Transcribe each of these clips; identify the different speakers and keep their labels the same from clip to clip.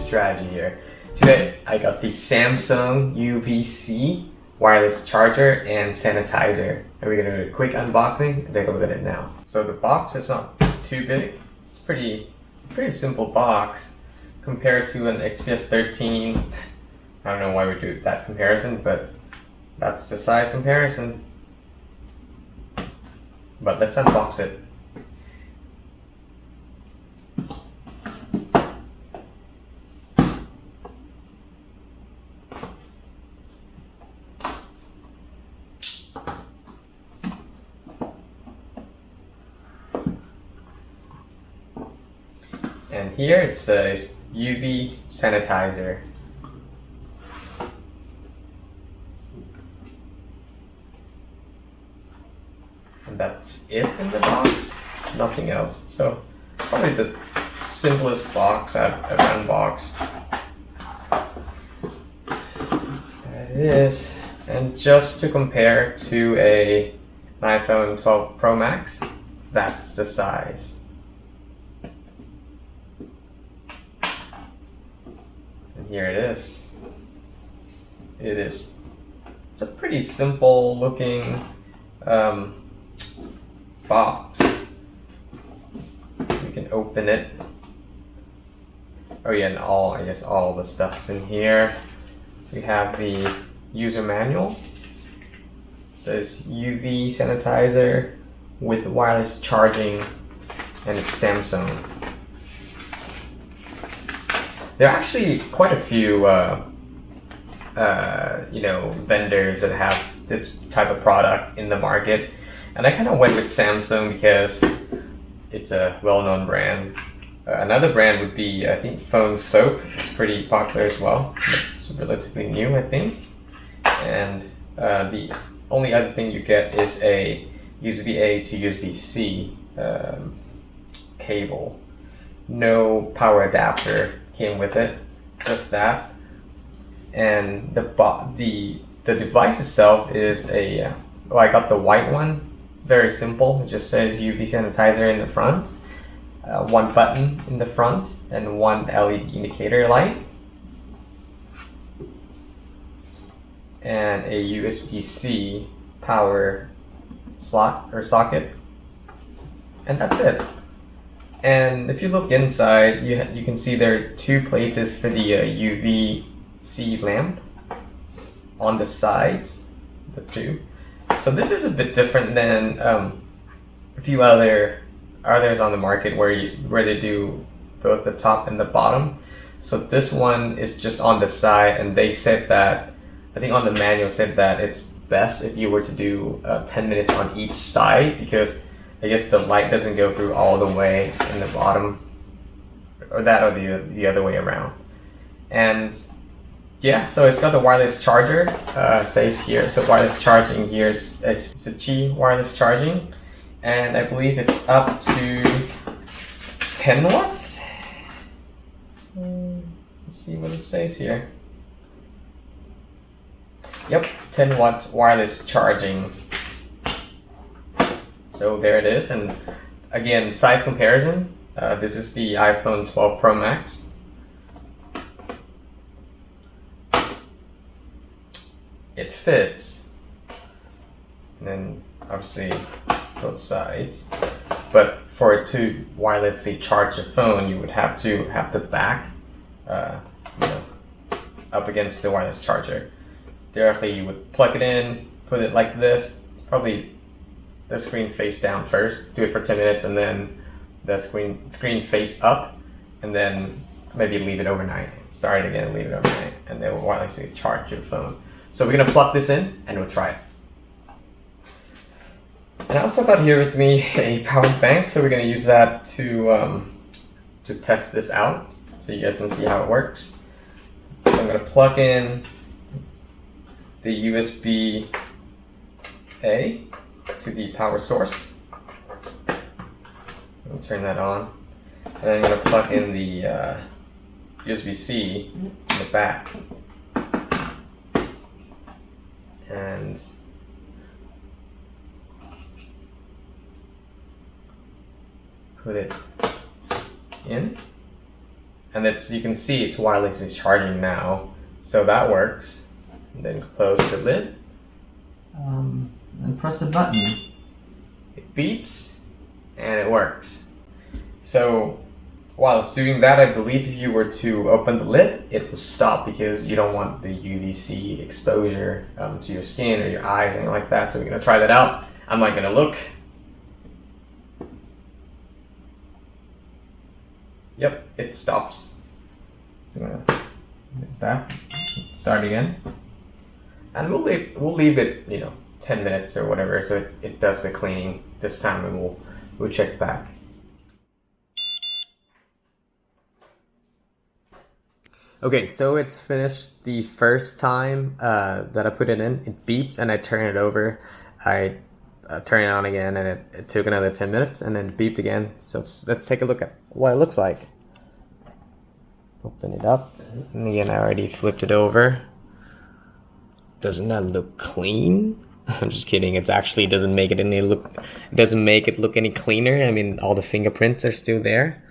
Speaker 1: strategy here. Today, I got the Samsung UVC wireless charger and sanitizer. And we're gonna do a quick unboxing and take a look at it now. So the box is not too big. It's pretty simple box compared to an XPS 13. I don't know why we do that comparison, but that's the size comparison. But let's unbox it. And here it says UV Sanitizer. And that's it in the box, nothing else. So probably the simplest box I've ever unboxed. There it is. And just to compare to an iPhone 12 Pro Max, that's the size. And here it is. It's a pretty simple looking box. You can open it. Oh yeah, and I guess all the stuff's in here. We have the user manual. It says UV sanitizer with wireless charging, and it's Samsung. There are actually quite a few vendors that have this type of product in the market. And I kind of went with Samsung because it's a well-known brand. Another brand would be, I think, Phone Soap. It's pretty popular as well. It's relatively new, I think. And the only other thing you get is a USB-A to USB-C cable. No power adapter came with it, just that. And the device itself is I got the white one. Very simple. It just says UV sanitizer in the front, one button in the front, and one LED indicator light, and a USB-C power slot or socket, and that's it. And if you look inside, you can see there are two places for the UVC lamp on the sides, the two. So this is a bit different than a few others on the market where they do both the top and the bottom. So this one is just on the side, and they said that, I think on the manual said that it's best if you were to do 10 minutes on each side, because I guess the light doesn't go through all the way in the bottom, or the other way around. And yeah, so it's got the wireless charger, says here. So wireless charging here is it's a Qi wireless charging, and I believe it's up to 10 watts. Let's see what it says here. Yep, 10 watts wireless charging. So there it is, and again, size comparison. This is the iPhone 12 Pro Max. It fits, and then obviously both sides. But for it to wirelessly charge your phone, you would have to have the back, up against the wireless charger. Directly, you would plug it in, put it like this, probably the screen face down first. Do it for 10 minutes, and then the screen face up, and then maybe leave it overnight. Start it again, leave it overnight, and it will wirelessly charge your phone. So we're gonna plug this in and we'll try it. And I also got here with me a power bank, so we're gonna use that to test this out, so you guys can see how it works. So I'm gonna plug in the USB-A to the power source. We'll turn that on, and then I'm gonna plug in the USB-C in the back. And put it in, and you can see it's wirelessly charging now, so that works. And then close the lid. And press the button. It beeps, and it works. So while it's doing that, I believe if you were to open the lid, it will stop because you don't want the UVC exposure to your skin or your eyes, anything like that. So we're gonna try that out. I'm not gonna look. Yep, it stops. So I'm gonna hit that, start again. And we'll leave it, 10 minutes or whatever, so it does the cleaning this time, and we'll check back. Okay, so it's finished the first time that I put it in. It beeps and I turn it over. I turn it on again, and it took another 10 minutes, and then it beeped again. So let's take a look at what it looks like. Open it up, and again, I already flipped it over. Doesn't that look clean? I'm just kidding. It actually doesn't make it look any cleaner. I mean, all the fingerprints are still there.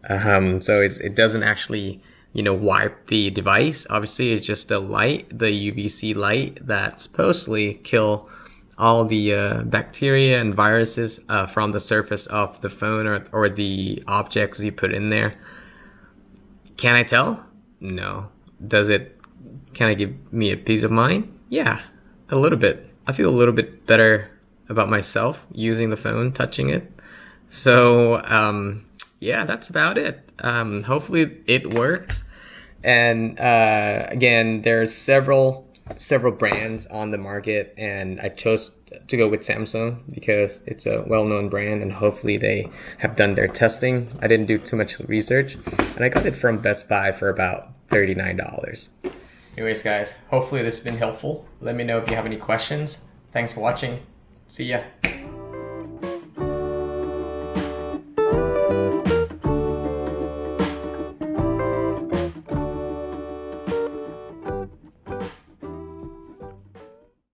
Speaker 1: So it doesn't actually, wipe the device. Obviously, it's just a light, the UVC light that supposedly kill all the bacteria and viruses from the surface of the phone or the objects you put in there. Can I tell? No. Can it give me a peace of mind? Yeah, a little bit. I feel a little bit better about myself using the phone, touching it. So, yeah, that's about it. Hopefully it works. And again, there's several brands on the market, and I chose to go with Samsung because it's a well-known brand, and hopefully they have done their testing. I didn't do too much research, and I got it from Best Buy for about $39. Anyways, guys, hopefully this has been helpful. Let me know if you have any questions. Thanks for watching. See ya.